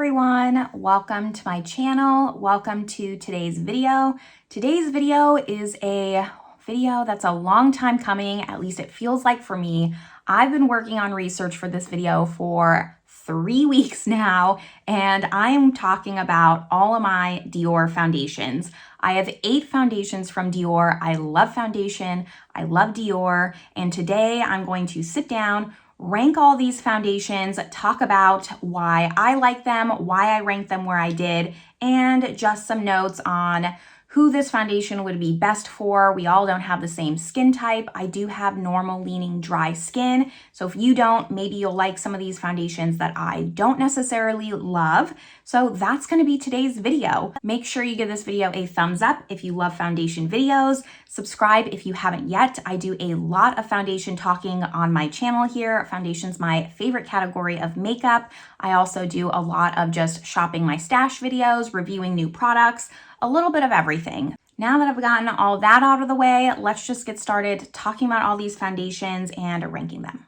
everyone, welcome to my channel. Welcome to today's video. Today's video is a video that's a long time coming, at least it feels like for me. I've been working on research for this video for 3 weeks now, and I am talking about all of my Dior foundations. I have 8 foundations from Dior. I love foundation, I love Dior, and today I'm going to sit down, rank all these foundations, talk about why I like them, why I ranked them where I did, and just some notes on who this foundation would be best for. We all don't have the same skin type. I do have normal leaning dry skin. So if you don't, maybe you'll like some of these foundations that I don't necessarily love. So that's gonna be today's video. Make sure you give this video a thumbs up if you love foundation videos. Subscribe if you haven't yet. I do a lot of foundation talking on my channel here. Foundation's my favorite category of makeup. I also do a lot of just shopping my stash videos, reviewing new products, a little bit of everything. Now that I've gotten all that out of the way, let's just get started talking about all these foundations and ranking them.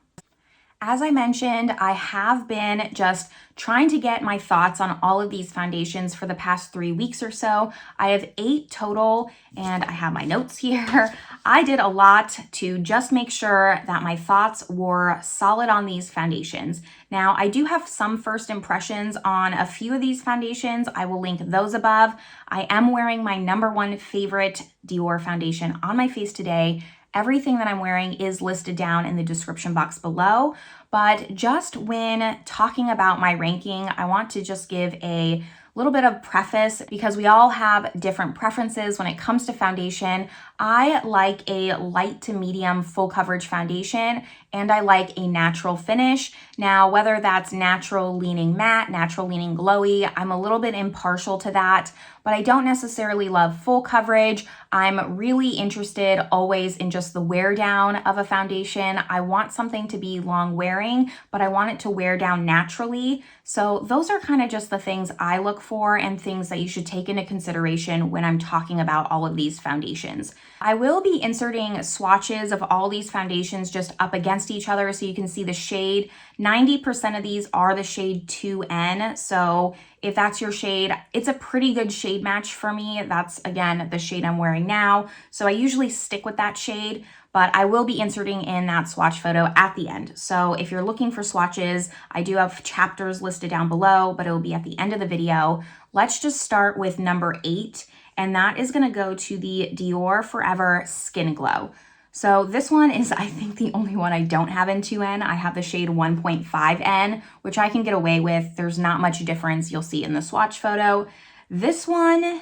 As I mentioned, I have been just trying to get my thoughts on all of these foundations for the past 3 weeks or so. I have 8 total, and I have my notes here. I did a lot to just make sure that my thoughts were solid on these foundations. Now, I do have some first impressions on a few of these foundations. I will link those above. I am wearing my #1 favorite Dior foundation on my face today. Everything that I'm wearing is listed down in the description box below, but just when talking about my ranking, I want to just give a little bit of preface because we all have different preferences when it comes to foundation. I like a light to medium full coverage foundation, and I like a natural finish. Now, whether that's natural leaning matte, natural leaning glowy, I'm a little bit impartial to that, but I don't necessarily love full coverage. I'm really interested always in just the wear down of a foundation. I want something to be long wearing, but I want it to wear down naturally. So those are kind of just the things I look for and things that you should take into consideration when I'm talking about all of these foundations. I will be inserting swatches of all these foundations just up against each other so you can see the shade. 90% of these are the shade 2N, so if that's your shade, it's a pretty good shade match for me. That's, again, the shade I'm wearing now, so I usually stick with that shade, but I will be inserting in that swatch photo at the end. So if you're looking for swatches, I do have chapters listed down below, but it will be at the end of the video. Let's just start with number 8, and that is gonna go to the Dior Forever Skin Glow. So this one is, I think, the only one I don't have in 2N. I have the shade 1.5N, which I can get away with. There's not much difference. You'll see in the swatch photo. This one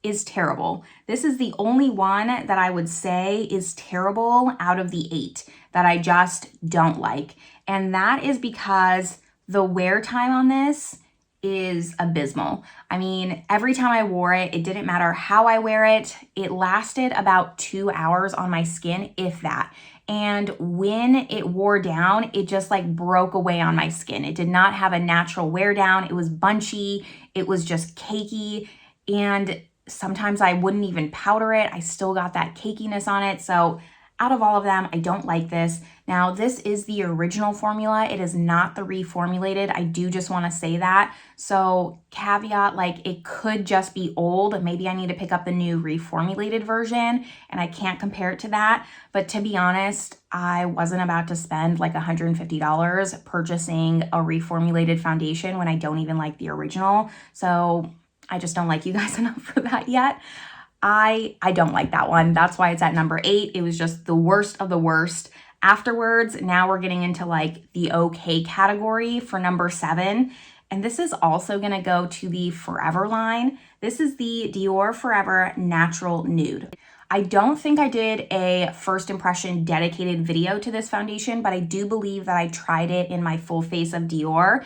is terrible. This is the only one that I would say is terrible out of the 8 that I just don't like. And that is because the wear time on this is abysmal. I mean, every time I wore it, it didn't matter how I wear it. It lasted about 2 hours on my skin, if that. And when it wore down, it just like broke away on my skin. It did not have a natural wear down. It was bunchy. It was just cakey. And sometimes I wouldn't even powder it. I still got that cakiness on it. So out of all of them, I don't like this. Now, this is the original formula. It is not the reformulated. I do just want to say that. So caveat, like it could just be old. Maybe I need to pick up the new reformulated version and I can't compare it to that. But to be honest, I wasn't about to spend like $150 purchasing a reformulated foundation when I don't even like the original. So I just don't like you guys enough for that yet. I don't like that one. That's why it's at number 8. It was just the worst of the worst. Afterwards, now we're getting into like the okay category for number 7. And this is also gonna go to the Forever line. This is the Dior Forever Natural Nude. I don't think I did a first impression dedicated video to this foundation, but I do believe that I tried it in my full face of Dior.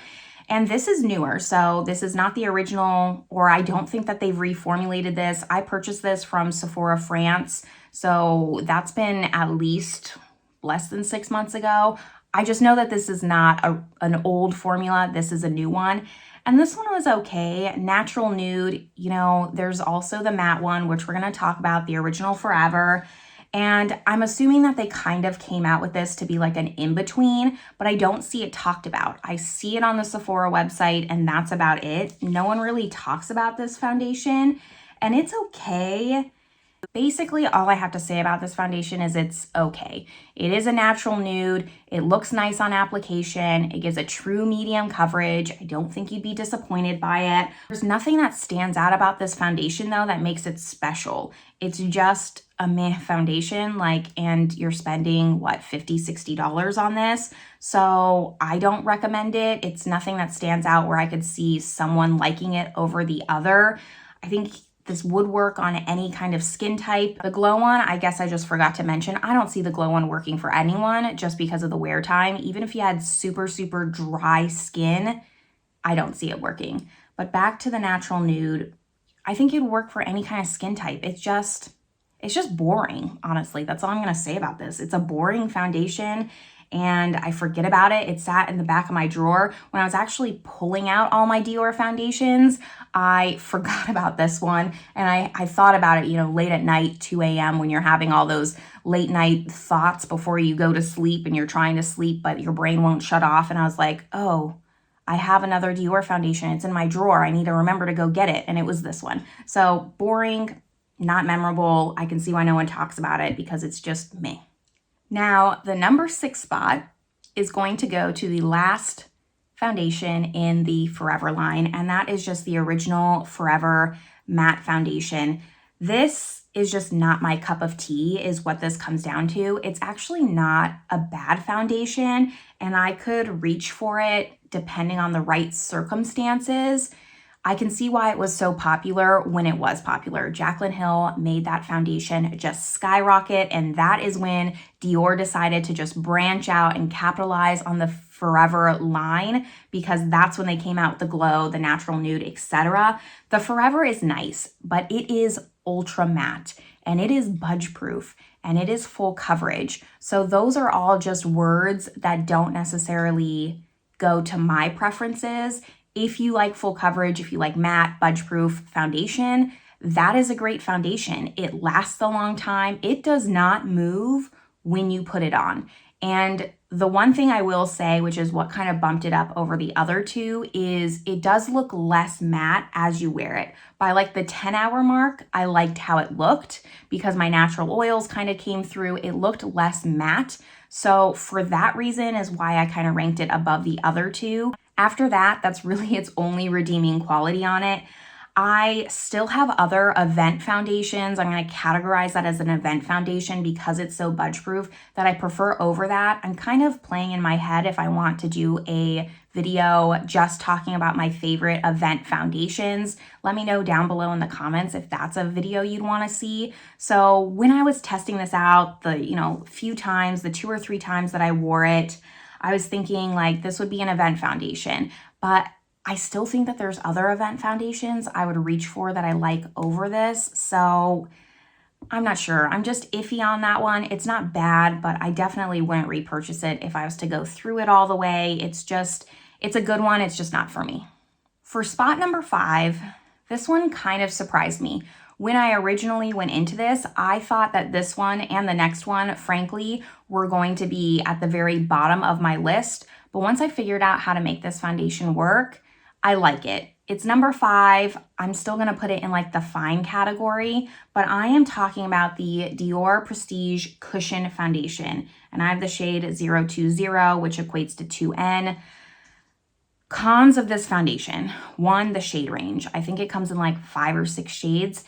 And this is newer, so this is not the original, or I don't think that they've reformulated this. I purchased this from Sephora France, so that's been at least less than 6 months ago. I just know that this is not an old formula. This is a new one. And this one was okay. Natural nude, you know, there's also the matte one, which we're going to talk about, the original Forever. And I'm assuming that they kind of came out with this to be like an in-between, but I don't see it talked about. I see it on the Sephora website and that's about it. No one really talks about this foundation and it's okay. Basically, all I have to say about this foundation is it's okay. It is a natural nude. It looks nice on application. It gives a true medium coverage. I don't think you'd be disappointed by it. There's nothing that stands out about this foundation though that makes it special. It's just a meh foundation, and you're spending what, $50, $60 on this. So I don't recommend it. It's nothing that stands out where I could see someone liking it over the other. I think this would work on any kind of skin type. The glow one, I guess I just forgot to mention, I don't see the glow one working for anyone just because of the wear time. Even if you had super, super dry skin, I don't see it working. But back to the natural nude, I think it'd work for any kind of skin type. It's just boring, honestly. That's all I'm gonna say about this. It's a boring foundation and I forget about it. It sat in the back of my drawer. When I was actually pulling out all my Dior foundations, I forgot about this one. And I thought about it, late at night, 2 a.m. when you're having all those late night thoughts before you go to sleep and you're trying to sleep, but your brain won't shut off. And I was like, oh, I have another Dior foundation. It's in my drawer. I need to remember to go get it. And it was this one. So boring, not memorable. I can see why no one talks about it because it's just me. Now, the number 6 spot is going to go to the last foundation in the Forever line, and that is just the original Forever matte foundation. This is just not my cup of tea, is what this comes down to. It's actually not a bad foundation, and I could reach for it depending on the right circumstances. I can see why it was so popular when it was popular. Jaclyn Hill made that foundation just skyrocket, and that is when Dior decided to just branch out and capitalize on the Forever line, because that's when they came out with the glow, the natural nude, etc. The Forever is nice, but it is ultra matte, and it is budge proof, and it is full coverage. So those are all just words that don't necessarily go to my preferences. If you like full coverage, if you like matte, budge-proof foundation, that is a great foundation. It lasts a long time. It does not move when you put it on. And the one thing I will say, which is what kind of bumped it up over the other two, is it does look less matte as you wear it. By the 10-hour mark, I liked how it looked because my natural oils kind of came through. It looked less matte. So for that reason is why I kind of ranked it above the other two. After that, that's really its only redeeming quality on it. I still have other event foundations. I'm going to categorize that as an event foundation because it's so budge proof that I prefer over that. I'm kind of playing in my head if I want to do a video just talking about my favorite event foundations. Let me know down below in the comments if that's a video you'd want to see. So when I was testing this out, the few times, the 2 or 3 times that I wore it, I was thinking this would be an event foundation, but I still think that there's other event foundations I would reach for that I like over this. So I'm not sure. I'm just iffy on that one. It's not bad, but I definitely wouldn't repurchase it if I was to go through it all the way. It's a good one. It's just not for me. For spot number 5, this one kind of surprised me. When I originally went into this, I thought that this one and the next one, frankly, were going to be at the very bottom of my list. But once I figured out how to make this foundation work, I like it. It's number 5. I'm still going to put it in the fine category, but I am talking about the Dior Prestige Cushion Foundation. And I have the shade 020, which equates to 2N. Cons of this foundation. 1, the shade range. I think it comes in 5 or 6 shades.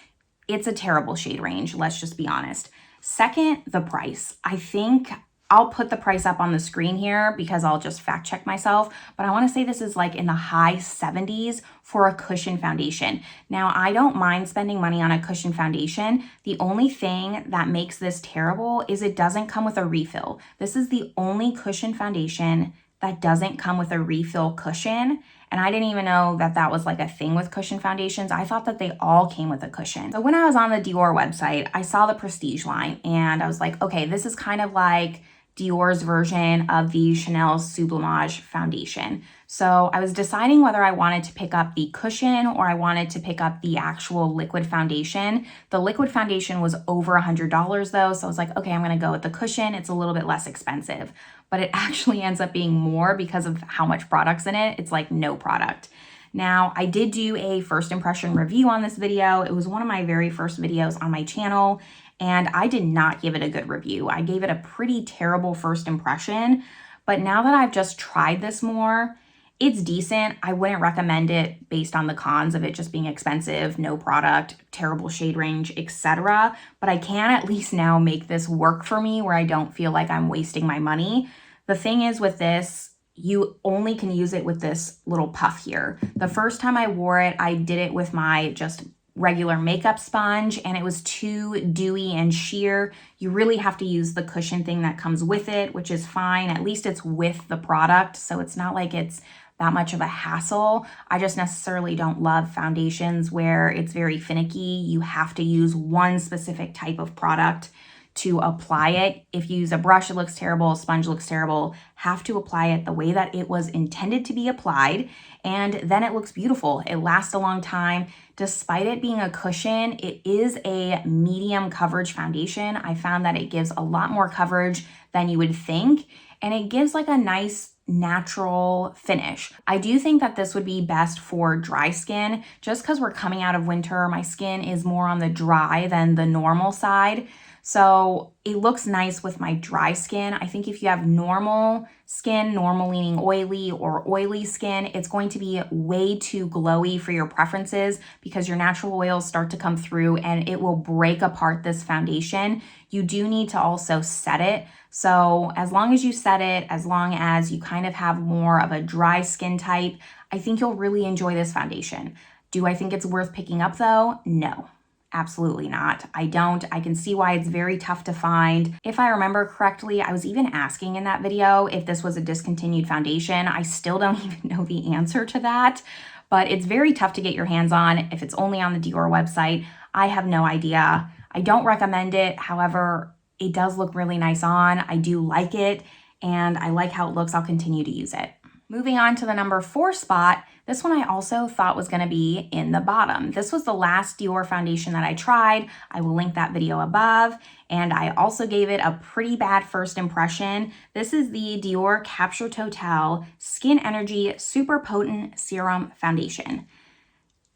It's a terrible shade range, let's just be honest. 2nd, the price. I think I'll put the price up on the screen here because I'll just fact check myself, but I want to say this is in the high 70s for a cushion foundation. Now, I don't mind spending money on a cushion foundation. The only thing that makes this terrible is it doesn't come with a refill. This is the only cushion foundation that doesn't come with a refill cushion. And I didn't even know that that was a thing with cushion foundations. I thought that they all came with a cushion. So when I was on the Dior website, I saw the Prestige line and I was like, okay, this is kind of like Dior's version of the Chanel Sublimage foundation. So I was deciding whether I wanted to pick up the cushion or I wanted to pick up the actual liquid foundation. The liquid foundation was over $100 though, so I was like, okay, I'm gonna go with the cushion. It's a little bit less expensive, but it actually ends up being more because of how much product's in it. It's like no product. Now, I did do a first impression review on this video. It was one of my very first videos on my channel, and I did not give it a good review. I gave it a pretty terrible first impression, but now that I've just tried this more, it's decent. I wouldn't recommend it based on the cons of it just being expensive, no product, terrible shade range, etc. But I can at least now make this work for me where I don't feel like I'm wasting my money. The thing is with this, you only can use it with this little puff here. The first time I wore it, I did it with my just regular makeup sponge and it was too dewy and sheer. You really have to use the cushion thing that comes with it, which is fine. At least it's with the product, so it's not like it's that much of a hassle. I just necessarily don't love foundations where it's very finicky. You have to use one specific type of product to apply it. If you use a brush, it looks terrible, a sponge looks terrible. Have to apply it the way that it was intended to be applied, and then it looks beautiful. It lasts a long time. Despite it being a cushion, it is a medium coverage foundation. I found that it gives a lot more coverage than you would think, and it gives like a nice natural finish. I do think that this would be best for dry skin, just because we're coming out of winter. My skin is more on the dry than the normal side. So it looks nice with my dry skin. I think if you have normal skin, normal leaning oily or oily skin, it's going to be way too glowy for your preferences because your natural oils start to come through and it will break apart this foundation. You do need to also set it. So as long as you set it, as long as you kind of have more of a dry skin type, I think you'll really enjoy this foundation. Do I think it's worth picking up though? No. Absolutely not. I don't. I can see why it's very tough to find. If I remember correctly, I was even asking in that video if this was a discontinued foundation. I still don't even know the answer to that, but it's very tough to get your hands on if it's only on the Dior website. I have no idea. I don't recommend it. However, it does look really nice on. I do like it, and I like how it looks. I'll continue to use it. Moving on to the number 4 spot, this one I also thought was going to be in the bottom. This was the last Dior foundation that I tried. I will link that video above, and I also gave it a pretty bad first impression. This is the Dior Capture Total Skin Energy Super Potent Serum Foundation.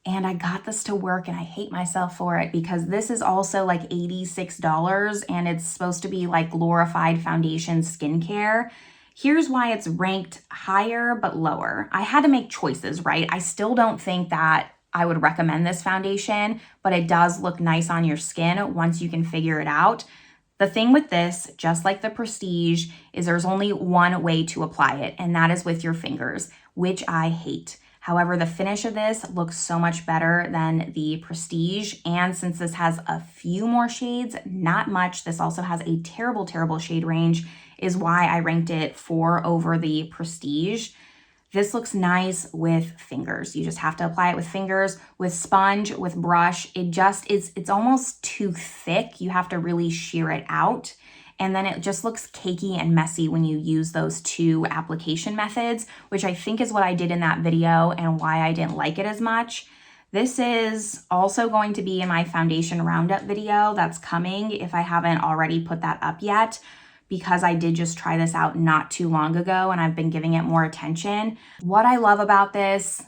And I got this to work and I hate myself for it because this is also like $86 and it's supposed to be like glorified foundation skincare. Here's why it's ranked higher but lower. I had to make choices, right? I still don't think that I would recommend this foundation, but it does look nice on your skin once you can figure it out. The thing with this, just like the Prestige, is there's only one way to apply it, and that is with your fingers, which I hate. However, the finish of this looks so much better than the Prestige, and since this has a few more shades, not much, this also has a terrible, terrible shade range, is why I ranked it 4 over the Prestige. This looks nice with fingers. You just have to apply it with fingers, with sponge, with brush. It's almost too thick. You have to really shear it out. And then it just looks cakey and messy when you use those 2 application methods, which I think is what I did in that video and why I didn't like it as much. This is also going to be in my foundation roundup video that's coming if I haven't already put that up yet, because I did just try this out not too long ago and I've been giving it more attention. What I love about this,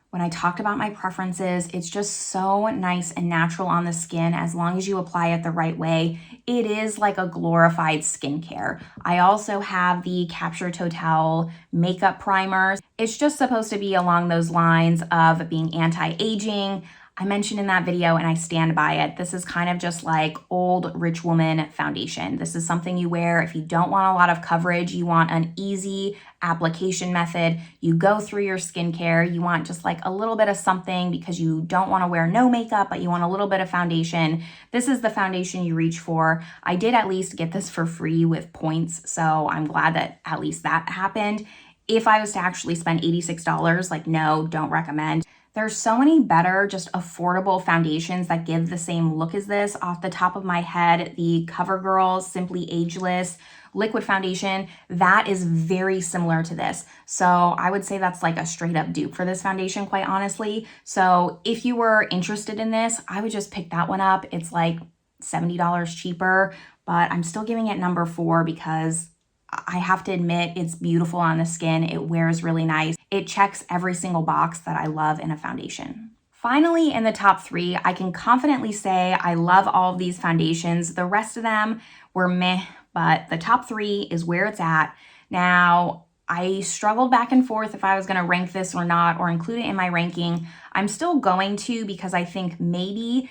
when I talked about my preferences, it's just so nice and natural on the skin as long as you apply it the right way. It is like a glorified skincare. I also have the Capture Total makeup primer. It's just supposed to be along those lines of being anti-aging. I mentioned in that video and I stand by it. This is kind of just like old rich woman foundation. This is something you wear if you don't want a lot of coverage, you want an easy application method, you go through your skincare, you want just like a little bit of something because you don't want to wear no makeup, but you want a little bit of foundation. This is the foundation you reach for. I did at least get this for free with points, so I'm glad that at least that happened. If I was to actually spend $86, like no, don't recommend. There's so many better, just affordable foundations that give the same look as this. Off the top of my head, the CoverGirl Simply Ageless liquid foundation, that is very similar to this. So I would say that's like a straight up dupe for this foundation, quite honestly. So if you were interested in this, I would just pick that one up. It's like $70 cheaper, but I'm still giving it number 4 because I have to admit it's beautiful on the skin. It wears really nice. It checks every single box that I love in a foundation. Finally, in the top 3, I can confidently say I love all of these foundations. The rest of them were meh, but the top 3 is where it's at. Now, I struggled back and forth if I was gonna rank this or not, or include it in my ranking. I'm still going to, because I think maybe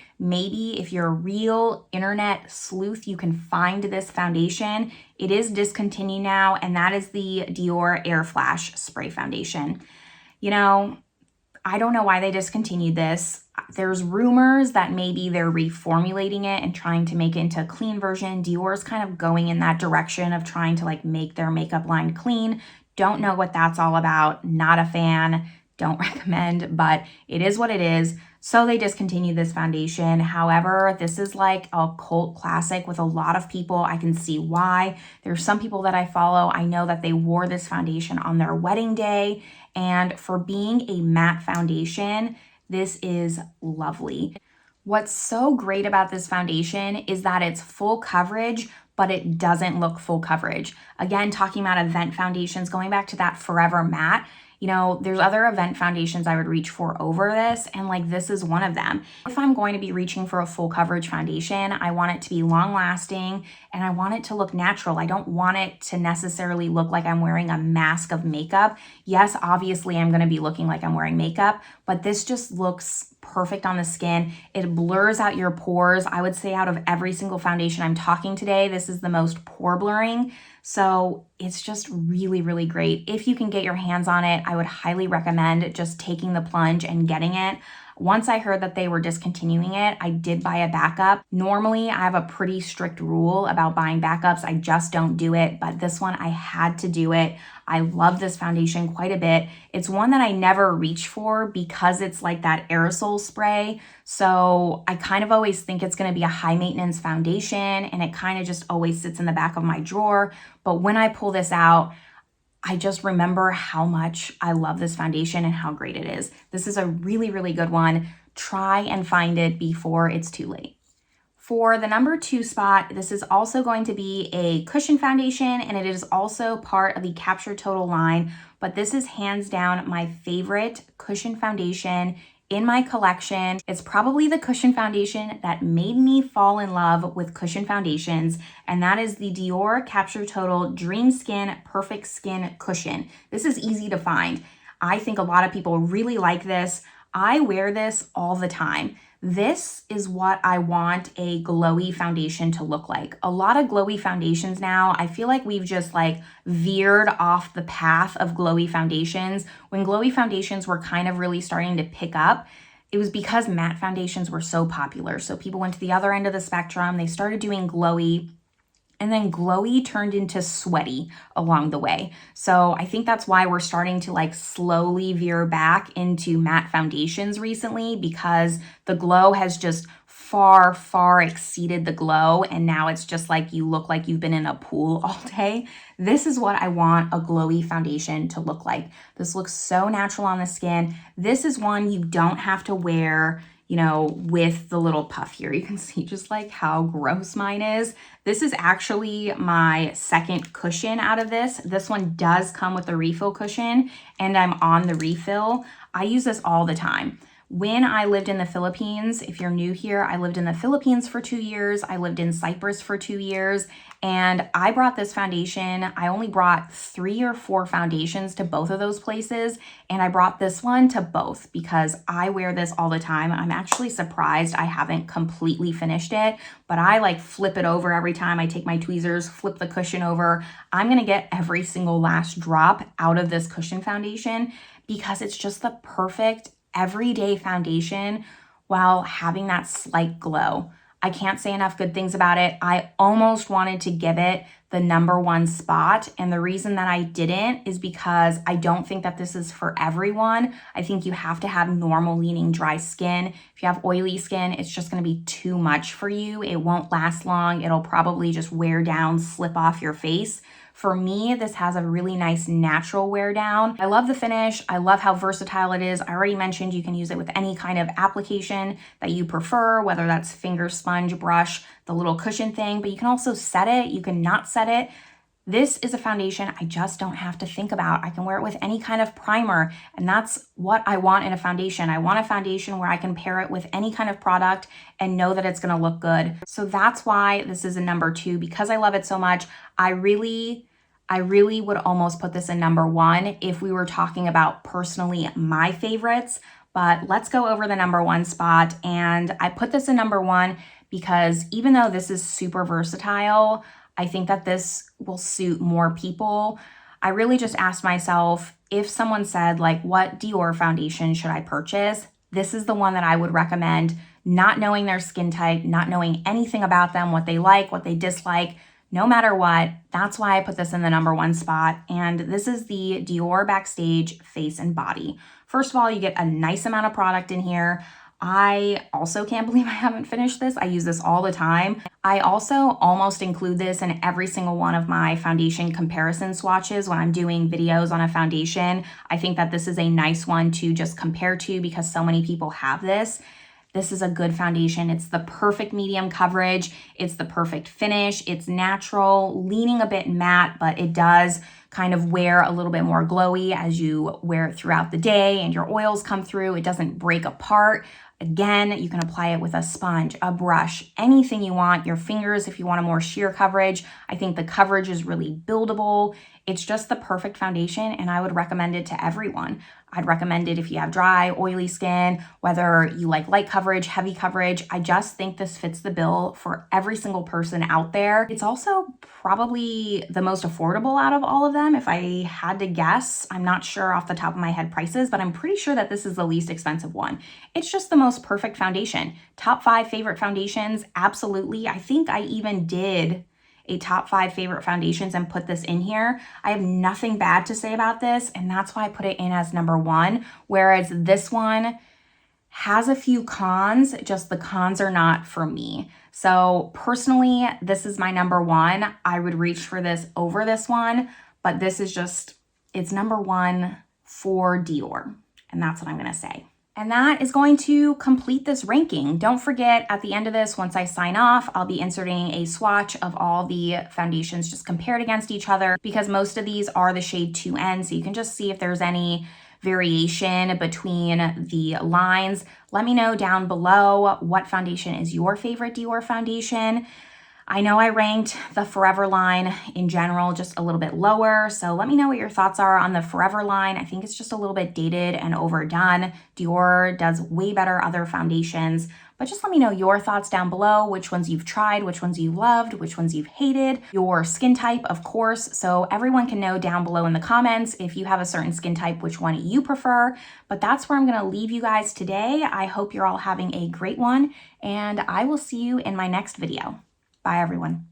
if you're a real internet sleuth, you can find this foundation. It is discontinued now, and that is the Dior Air Flash Spray Foundation. You know, I don't know why they discontinued this. There's rumors that maybe they're reformulating it and trying to make it into a clean version. Dior's kind of going in that direction of trying to like make their makeup line clean. Don't know what that's all about. Not a fan. Don't recommend, but it is what it is. So they discontinued this foundation. However, this is like a cult classic with a lot of people. I can see why. There's some people that I follow. I know that they wore this foundation on their wedding day. And for being a matte foundation, this is lovely. What's so great about this foundation is that it's full coverage, but it doesn't look full coverage. Again, talking about event foundations, going back to that Forever Matte, you know, there's other event foundations I would reach for over this, and like this is one of them. If I'm going to be reaching for a full coverage foundation, I want it to be long lasting and I want it to look natural. I don't want it to necessarily look like I'm wearing a mask of makeup. Yes, obviously I'm gonna be looking like I'm wearing makeup, but this just looks perfect on the skin. It blurs out your pores. I would say out of every single foundation I'm talking today, this is the most pore blurring. So it's just really, really great. If you can get your hands on it, I would highly recommend just taking the plunge and getting it. Once I heard that they were discontinuing it, I did buy a backup. Normally, I have a pretty strict rule about buying backups. I just don't do it, but this one I had to do it. I love this foundation quite a bit. It's one that I never reach for because it's like that aerosol spray. So I kind of always think it's gonna be a high maintenance foundation, and it kind of just always sits in the back of my drawer. But when I pull this out, I just remember how much I love this foundation and how great it is. This is a really, really good one. Try and find it before it's too late. For the number 2 spot, this is also going to be a cushion foundation, and it is also part of the Capture Total line, but this is hands down my favorite cushion foundation in my collection. It's probably the cushion foundation that made me fall in love with cushion foundations, and that is the Dior Capture Total Dream Skin Perfect Skin Cushion. This is easy to find. I think a lot of people really like this. I wear this all the time. This is what I want a glowy foundation to look like. A lot of glowy foundations now, I feel like we've just like veered off the path of glowy foundations. When glowy foundations were kind of really starting to pick up, it was because matte foundations were so popular. So people went to the other end of the spectrum. They started doing glowy, and then glowy turned into sweaty along the way. So I think that's why we're starting to like slowly veer back into matte foundations recently, because the glow has just far, far exceeded the glow. And now it's just like you look like you've been in a pool all day. This is what I want a glowy foundation to look like. This looks so natural on the skin. This is one you don't have to wear, you know, with the little puff here. You can see just like how gross mine is. This is actually my second cushion out of this. This one does come with a refill cushion, and I'm on the refill. I use this all the time. When I lived in the Philippines, if you're new here, I lived in the Philippines for 2 years. I lived in Cyprus for 2 years, and I brought this foundation. I only brought 3 or 4 foundations to both of those places, and I brought this one to both because I wear this all the time. I'm actually surprised I haven't completely finished it, but I like flip it over every time I take my tweezers, flip the cushion over. I'm gonna get every single last drop out of this cushion foundation because it's just the perfect everyday foundation while having that slight glow. I can't say enough good things about it. I almost wanted to give it the #1 spot. And the reason that I didn't is because I don't think that this is for everyone. I think you have to have normal leaning dry skin. If you have oily skin, it's just gonna be too much for you. It won't last long. It'll probably just wear down, slip off your face. For me, this has a really nice natural wear down. I love the finish. I love how versatile it is. I already mentioned you can use it with any kind of application that you prefer, whether that's finger, sponge, brush, the little cushion thing, but you can also set it. You can not set it. This is a foundation I just don't have to think about. I can wear it with any kind of primer, and that's what I want in a foundation. I want a foundation where I can pair it with any kind of product and know that it's gonna look good. So that's why this is a #2, because I love it so much. I really would almost put this in #1 if we were talking about personally my favorites, but let's go over the #1 spot. And I put this in #1 because even though this is super versatile, I think that this will suit more people. I really just asked myself, if someone said like, what Dior foundation should I purchase? This is the one that I would recommend, not knowing their skin type, not knowing anything about them, what they like, what they dislike, no matter what. That's why I put this in the #1 spot. And this is the Dior Backstage Face and Body. First of all, you get a nice amount of product in here. I also can't believe I haven't finished this. I use this all the time. I also almost include this in every single one of my foundation comparison swatches when I'm doing videos on a foundation. I think that this is a nice one to just compare to because so many people have this. This is a good foundation. It's the perfect medium coverage. It's the perfect finish. It's natural, leaning a bit matte, but it does kind of wear a little bit more glowy as you wear it throughout the day and your oils come through. It doesn't break apart. Again, you can apply it with a sponge, a brush, anything you want, your fingers if you want a more sheer coverage. I think the coverage is really buildable. It's just the perfect foundation, and I would recommend it to everyone. I'd recommend it if you have dry, oily skin, whether you like light coverage, heavy coverage. I just think this fits the bill for every single person out there. It's also probably the most affordable out of all of them. If I had to guess, I'm not sure off the top of my head prices, but I'm pretty sure that this is the least expensive one. It's just the most perfect foundation. Top 5 favorite foundations, absolutely. I think I even did a top 5 favorite foundations and put this in here. I have nothing bad to say about this, and that's why I put it in as #1, whereas this one has a few cons, just the cons are not for me. So personally, this is my #1. I would reach for this over this one, but this is just, it's #1 for Dior, and that's what I'm gonna say. And that is going to complete this ranking. Don't forget, at the end of this, once I sign off, I'll be inserting a swatch of all the foundations just compared against each other, because most of these are the shade 2N, so you can just see if there's any variation between the lines. Let me know down below what foundation is your favorite Dior foundation. I know I ranked the Forever line in general just a little bit lower, so let me know what your thoughts are on the Forever line. I think it's just a little bit dated and overdone. Dior does way better other foundations, but just let me know your thoughts down below, which ones you've tried, which ones you've loved, which ones you've hated, your skin type, of course, so everyone can know down below in the comments if you have a certain skin type, which one you prefer. But that's where I'm gonna leave you guys today. I hope you're all having a great one, and I will see you in my next video. Bye, everyone.